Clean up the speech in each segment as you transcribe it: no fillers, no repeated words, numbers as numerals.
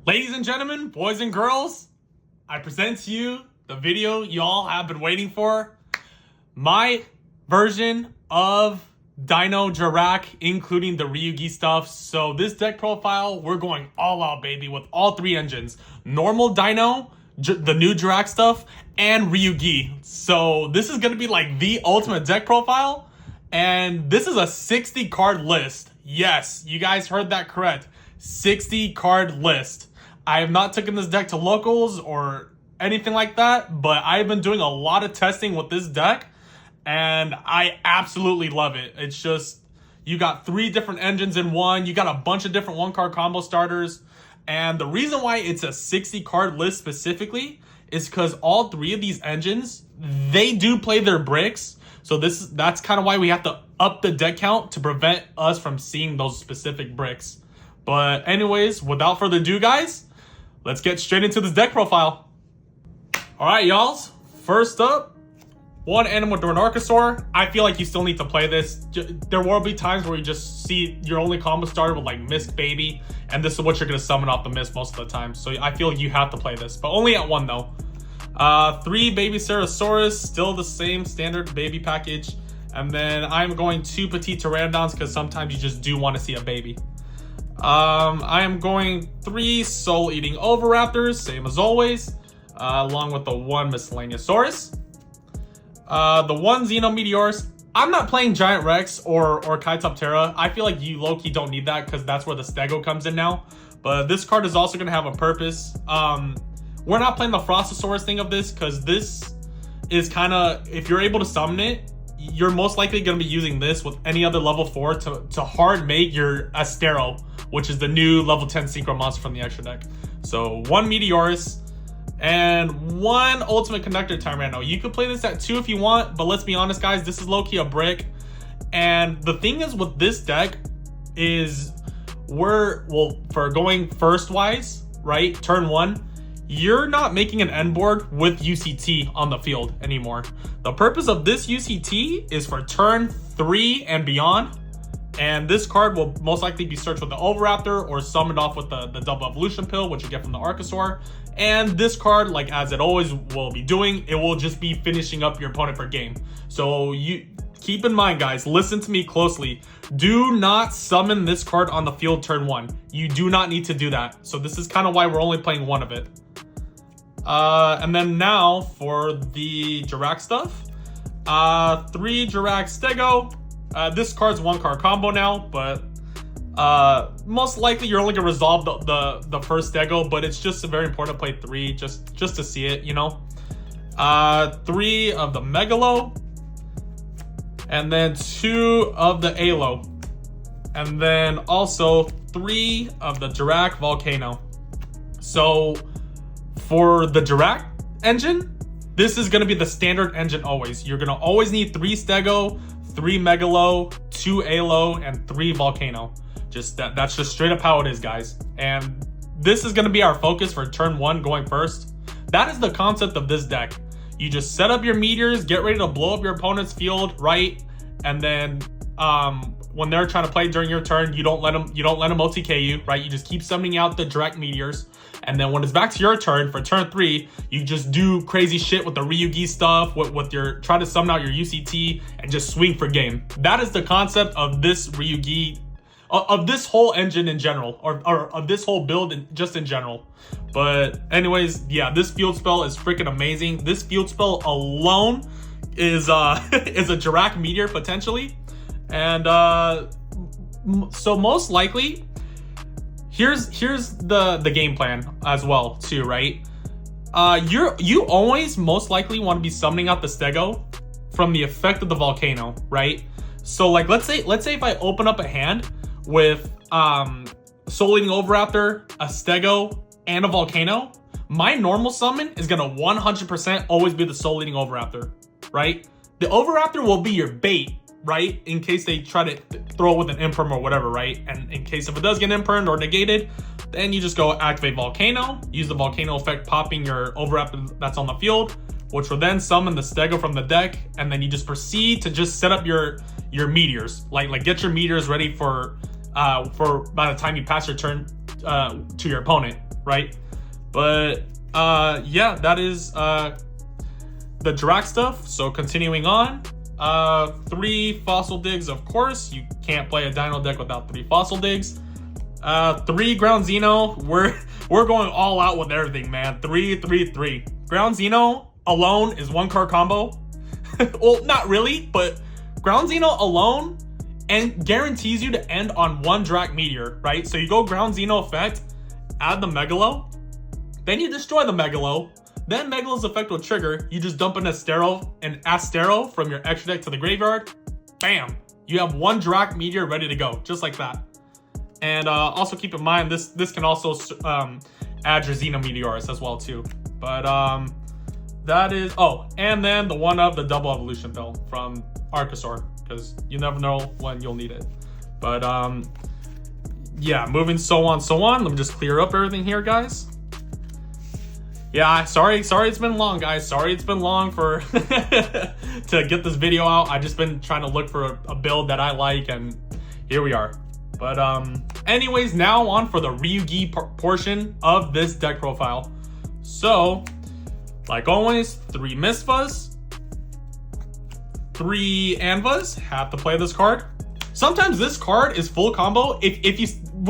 Ladies and gentlemen, boys and girls, I present to you the video y'all have been waiting for. My version of Dino Jurrac, including the Ryu-Ge stuff. So this deck profile, we're going all out, baby, with all three engines. Normal Dino, the new Jurrac stuff, and Ryu-Ge. So this is going to be like the ultimate deck profile. And this is a 60 card list. Yes, you guys heard that correct. 60 card list. I have not taken this deck to locals or anything like that, but I've been doing a lot of testing with this deck, and I absolutely love it. It's just, you got three different engines in one, you got a bunch of different one-card combo starters, and the reason why it's a 60-card list specifically is because all three of these engines, they do play their bricks, so that's kind of why we have to up the deck count to prevent us from seeing those specific bricks. But anyways, without further ado, guys, let's get straight into this deck profile. All right, y'all. First up, one Animal Archosaur. I feel like you still need to play this. There will be times where you just see your only combo starter with like Mist Baby, and this is what you're going to summon off the Mist most of the time. So I feel like you have to play this, but only at one though. 3 Baby Cerosaurus, still the same standard baby package. And then I'm going 2 Petite Pteranodons because sometimes you just do want to see a baby. I am going 3 Soul Eating Oviraptors, same as always, along with the 1 Miscellaneousaurus, the 1 Xenometeorus. I'm not playing Giant Rex or Kaitoptera. I feel like you low-key don't need that because that's where the Stego comes in now. But this card is also going to have a purpose. We're not playing the Frostosaurus thing of this because this is kind of, if you're able to summon it, you're most likely going to be using this with any other level 4 to hard make your Astero, which is the new level 10 Synchro monster from the extra deck. So 1 Meteorus and 1 Ultimate Conductor Tyranno. You could play this at 2 if you want, but let's be honest, guys, this is low-key a brick. And the thing is with this deck is for going first-wise, right, turn 1, you're not making an end board with UCT on the field anymore. The purpose of this UCT is for turn 3 and beyond. And this card will most likely be searched with the Oviraptor or summoned off with the double evolution pill, which you get from the Archosaur. And this card, like as it always will be doing, it will just be finishing up your opponent per game. So you keep in mind, guys, listen to me closely. Do not summon this card on the field turn 1. You do not need to do that. So this is kind of why we're only playing 1 of it. And then now for the Jurrac stuff. 3 Jurrac Stego. This card's 1-card combo now, but most likely you're only gonna resolve the first Stego, but it's just very important to play 3 just to see it, you know. 3 of the Megalo, and then 2 of the Alo, and then also 3 of the Jurrac Volcano. So for the Jurrac engine, this is gonna be the standard engine always. You're gonna always need 3 Stego, 3 Megalo, 2 Alo, and 3 Volcano. That's just straight up how it is, guys. And this is going to be our focus for turn 1 going first. That is the concept of this deck. You just set up your meteors, get ready to blow up your opponent's field, right? And then when they're trying to play during your turn, you don't let them OTK you, right? You just keep summoning out the direct meteors. And then when it's back to your turn for turn 3, you just do crazy shit with the Ryu-Ge stuff, with your try to summon out your UCT and just swing for game. That is the concept of this Ryu-Ge, of this whole engine in general, or of this whole build just in general. But anyways, yeah, this field spell is freaking amazing. This field spell alone is is a Jurrac meteor potentially. And so most likely, here's the game plan as well too, right? You always most likely want to be summoning out the Stego from the effect of the Volcano, right? So like let's say if I open up a hand with Soul Eating Oviraptor, a Stego, and a Volcano, my normal summon is gonna 100% always be the Soul Eating Oviraptor, right? The Oviraptor will be your bait, right? In case they try to throw it with an imperm or whatever, right? And in case if it does get impermed or negated, then you just go activate Volcano, use the Volcano effect popping your Oviraptor that's on the field, which will then summon the Stego from the deck, and then you just proceed to just set up your meteors, like get your meteors ready for by the time you pass your turn to your opponent, right? But yeah, that is the Jurrac stuff. So continuing on, 3 fossil digs, of course. You can't play a Dino deck without 3 fossil digs. 3 ground Xeno. We're going all out with everything, man. 3, 3, 3. Ground Xeno alone is 1 card combo. Well, not really, but ground Xeno alone and guarantees you to end on 1 Jurrac Meteor, right? So you go ground Xeno effect, add the Megalo, then you destroy the Megalo, then Megalo's effect will trigger, you just dump an Astero from your extra deck to the graveyard, bam! You have 1 Jurrac Meteor ready to go, just like that. And also keep in mind, this can also add your Xeno Meteors as well too. But that is, oh, and then the 1-up, the double evolution pill from Archosaur, because you never know when you'll need it. But yeah, moving so on. Let me just clear up everything here, guys. Yeah, sorry it's been long, guys. Sorry it's been long for to get this video out. I just been trying to look for a build that I like, and here we are. But anyways, now on for the Ryu-Ge portion of this deck profile. So, like always, 3 Mistvas, 3 Anvas. Have to play this card. Sometimes this card is full combo. If you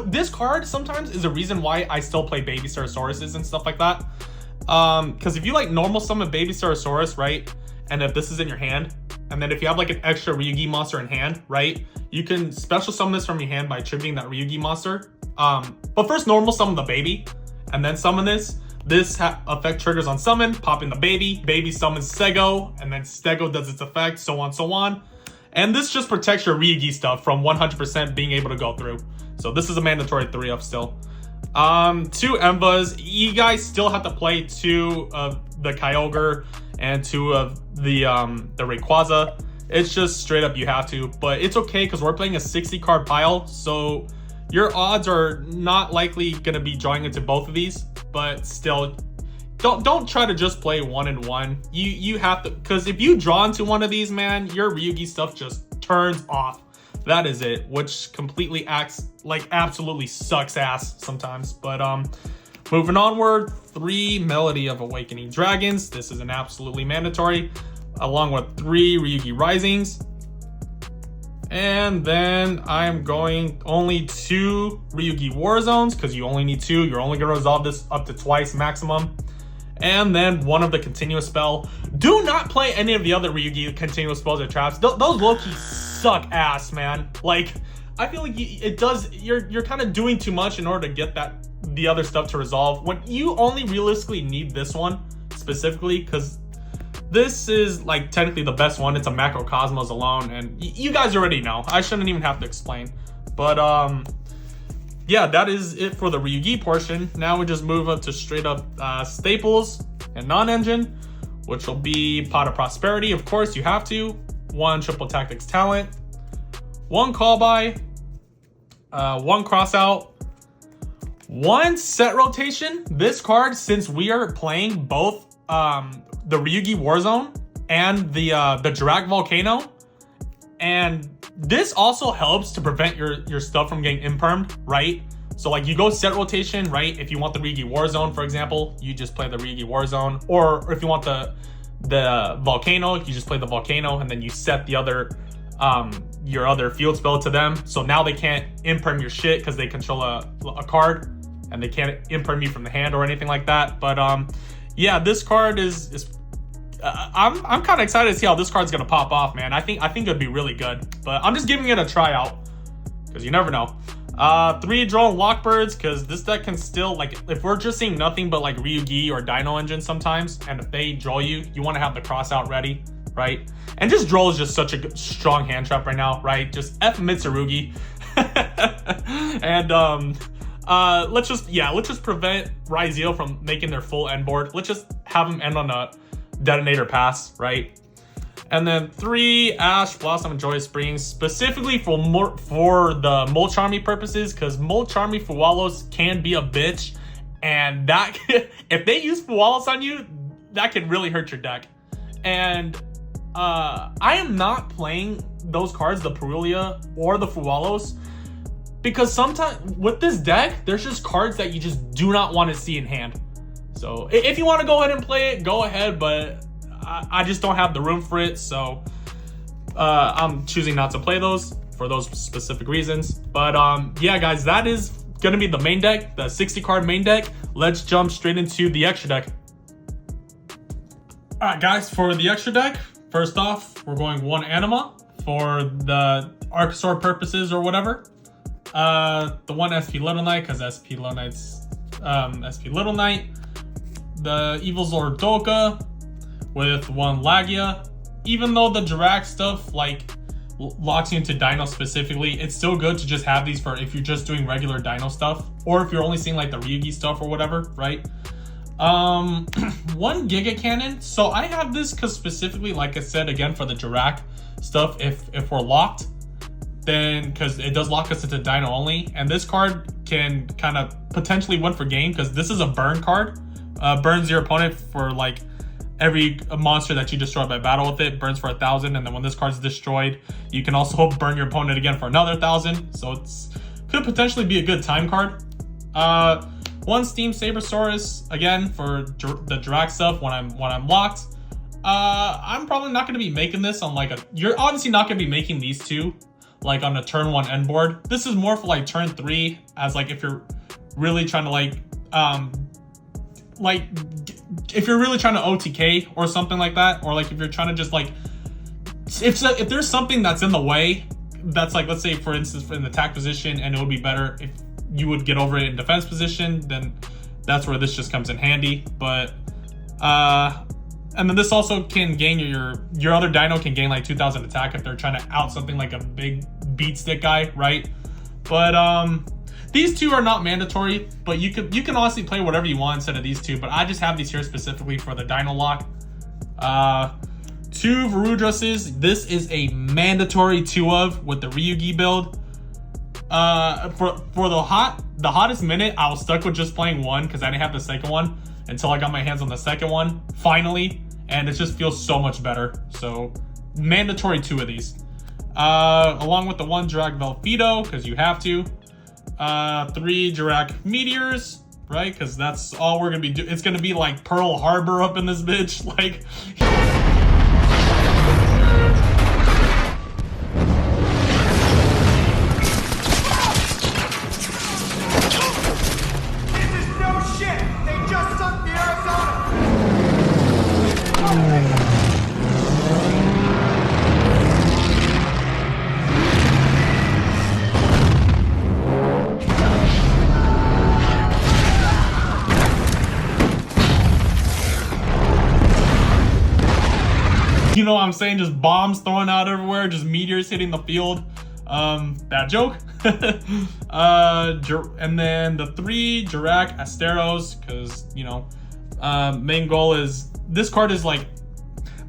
this card sometimes is a reason why I still play Baby Starosauruses and stuff like that. Because if you like normal summon Baby Starosaurus, right, and if this is in your hand, and then if you have like an extra Ryu-Ge monster in hand, right, you can special summon this from your hand by triggering that Ryu-Ge monster. But first normal summon the baby, and then summon this. This effect triggers on summon, pop in the baby summons Stego, and then Stego does its effect, so on. And this just protects your Ryu-Ge stuff from 100% being able to go through. So this is a mandatory 3-up still. 2 Emvas. You guys still have to play 2 of the Kyogre and 2 of the Rayquaza. It's just straight up you have to, but it's okay because we're playing a 60 card pile, so your odds are not likely gonna be drawing into both of these. But still, don't try to just play 1 and 1. You have to, because if you draw into one of these, man, your Ryu-Ge stuff just turns off. That is it, which completely acts like absolutely sucks ass sometimes. But moving onward, 3 Melody of Awakening Dragons. This is an absolutely mandatory, along with 3 Ryu-Ge Risings. And then I'm going only 2 Ryu-Ge War Zones, because you only need 2. You're only going to resolve this up to twice maximum. And then 1 of the continuous spell. Do not play any of the other Ryu-Ge continuous spells or traps. Those low-key suck ass, man. Like, I feel like you're kind of doing too much in order to get the other stuff to resolve, when you only realistically need this one specifically, because this is like technically the best one. It's a Macrocosmos alone, and you guys already know. I shouldn't even have to explain. But yeah, that is it for the Ryu-Ge portion. Now we just move up to straight up staples and non-engine, which will be Pot of Prosperity. Of course, you have to. 1 Triple Tactics Talent, 1 Call By, 1 Cross Out, 1 Set Rotation. This card, since we are playing both the Ryu-Ge Warzone and the Jurrac Volcano, and this also helps to prevent your stuff from getting impermed, right? So like you go set rotation, right? If you want the Ryu-Ge Warzone, for example, you just play the Ryu-Ge Warzone, or if you want the Volcano, you just play the Volcano, and then you set the other your other field spell to them. So now they can't imperm your shit because they control a card, and they can't imperm you from the hand or anything like that. But yeah, this card is I'm kind of excited to see how this card's gonna pop off, man. I think it'd be really good, but I'm just giving it a tryout because you never know. 3 Drone Lockbirds, because this deck can still, like, if we're just seeing nothing but like Ryu-Ge or Dino Engine sometimes, and if they draw you want to have the cross out ready, right? And just Droll is just such a good, strong hand trap right now, right? Just F Mitsurugi. And let's just prevent Ryu-Ge from making their full end board. Let's just have them end on a Detonator Pass, right? And then 3 Ash Blossom and Joyous Springs, specifically for the Molcharmy purposes, because Molcharmy Fuwalos can be a bitch, and that if they use Fuwalos on you, that can really hurt your deck. And I am not playing those cards, the Perulia or the Fuwalos, because sometimes with this deck, there's just cards that you just do not want to see in hand. So if you want to go ahead and play it, go ahead, but I just don't have the room for it, so I'm choosing not to play those for those specific reasons. But yeah, guys, that is gonna be the main deck, the 60 card main deck. Let's jump straight into the extra deck. All right, guys, for the extra deck, first off, we're going one Anima for the Archosaur purposes or whatever. The one SP Little Knight, because SP Little Knight's SP Little Knight. The Evil Zord Doka with one Lagia. Even though the Jurrac stuff like locks you into Dino specifically, it's still good to just have these for if you're just doing regular Dino stuff, or if you're only seeing like the Ryu-Ge stuff or whatever, right? One Giga Cannon. So I have this because specifically, like I said again, for the Jurrac stuff, if we're locked, then because it does lock us into Dino only, and this card can kind of potentially win for game because this is a burn card. Burns your opponent for like every monster that you destroy by battle with it, burns for 1,000, and then when this card is destroyed, you can also burn your opponent again for another 1,000. So it's could potentially be a good time card. One Steam Sabersaurus again for the Jurrac stuff when I'm locked. I'm probably not going to be making this on like you're obviously not going to be making these two like on a turn 1 end board. This is more for like turn 3 as like if you're really trying to like if you're really trying to OTK or something like that, or like if you're trying to just like if there's something that's in the way that's like, let's say for instance in the attack position, and it would be better if you would get over it in defense position, then that's where this just comes in handy. But and then this also can gain your other Dino can gain like 2,000 attack if they're trying to out something like a big beat stick guy, right? But these two are not mandatory, but you can honestly play whatever you want instead of these two. But I just have these here specifically for the Dino lock. 2 Varudruses. This is a mandatory 2 of with the Ryu-Ge build. For the hottest minute, I was stuck with just playing one because I didn't have the second one until I got my hands on the second one finally, and it just feels so much better. So mandatory 2 of these, along with the 1 Jurrac Velfido because you have to. 3 Jurrac Meteors, right? Because that's all we're gonna be doing. It's gonna be like Pearl Harbor up in this bitch, like. You know what I'm saying? Just bombs thrown out everywhere, just meteors hitting the field. Bad joke. And then the 3 Jurrac Asteros, because you know, main goal is this card is like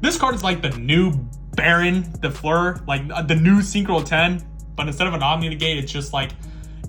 the new Baron de Fleur, like the new Synchro 10, but instead of an Omni negate, it's just like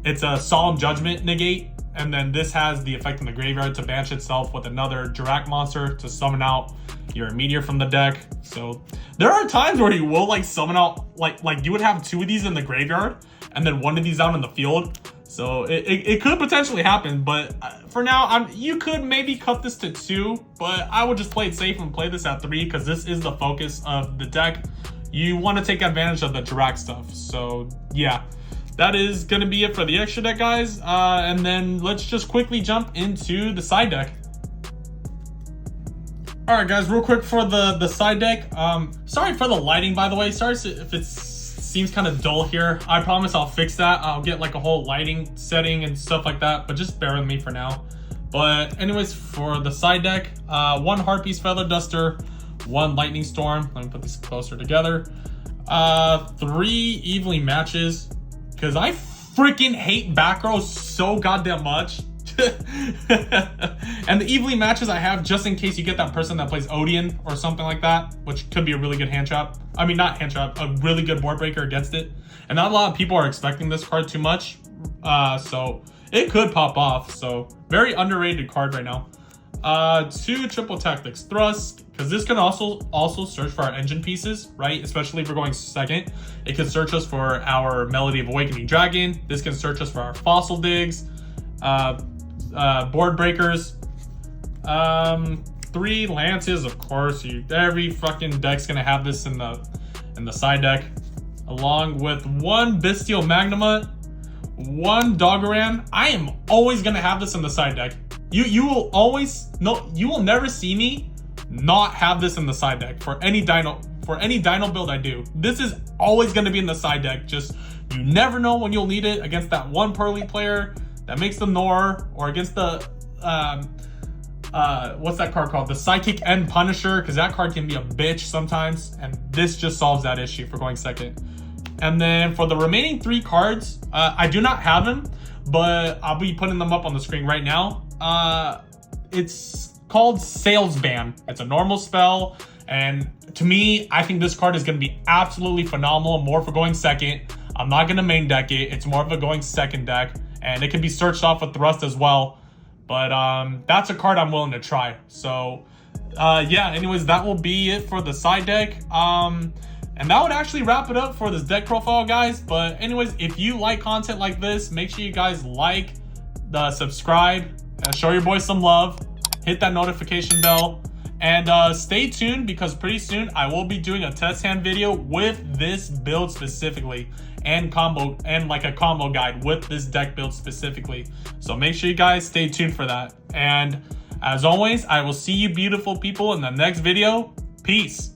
it's a Solemn Judgment negate, and then this has the effect in the graveyard to banish itself with another Jurrac monster to summon out your meteor from the deck. So there are times where you will like summon out like you would have 2 of these in the graveyard and then 1 of these out in the field. So it could potentially happen, but for now you could maybe cut this to 2, but I would just play it safe and play this at 3 because this is the focus of the deck. You want to take advantage of the Jurrac stuff. So yeah, that is going to be it for the extra deck, guys. And then let's just quickly jump into the side deck. All right, guys, real quick for the side deck. Sorry for the lighting, by the way. Sorry if it seems kind of dull here. I promise I'll fix that. I'll get like a whole lighting setting and stuff like that, but just bear with me for now. But anyways, for the side deck, 1 Harpy's Feather Duster, 1 Lightning Storm. Let me put these closer together. 3 Evenly Matches, because I freaking hate back row so goddamn much. And the Evenly Matches I have just in case you get that person that plays Odeon or something like that, which could be a really good hand trap. I mean, not hand trap, a really good board breaker against it. And not a lot of people are expecting this card too much, so it could pop off. So very underrated card right now. 2 triple tactics thrust, because this can also search for our engine pieces, right? Especially if we're going second. It can search us for our Melody of Awakening Dragon. This can search us for our fossil digs, board breakers, 3 lances, of course. Every fucking deck's gonna have this in the side deck, along with 1 Bestial Magnamut, 1 Doggeran. I am always gonna have this in the side deck. You will never see me not have this in the side deck for any dino build I do. This is always gonna be in the side deck. Just, you never know when you'll need it against that one Pearly player that makes the Nor, or against the what's that card called? The Psychic End Punisher, because that card can be a bitch sometimes, and this just solves that issue for going second. And then for the remaining 3 cards, I do not have them, but I'll be putting them up on the screen right now. It's called Sales Ban. It's a normal spell, and to me, I think this card is going to be absolutely phenomenal, more for going second. I'm not going to main deck it. It's more of a going second deck, and it can be searched off with Thrust as well. But that's a card I'm willing to try. So yeah, anyways, that will be it for the side deck. And that would actually wrap it up for this deck profile, guys. But anyways, if you like content like this, make sure you guys like, subscribe, show your boys some love, hit that notification bell, and stay tuned, because pretty soon I will be doing a test hand video with this build specifically, and like a combo guide with this deck build specifically. So make sure you guys stay tuned for that. And as always, I will see you beautiful people in the next video. Peace.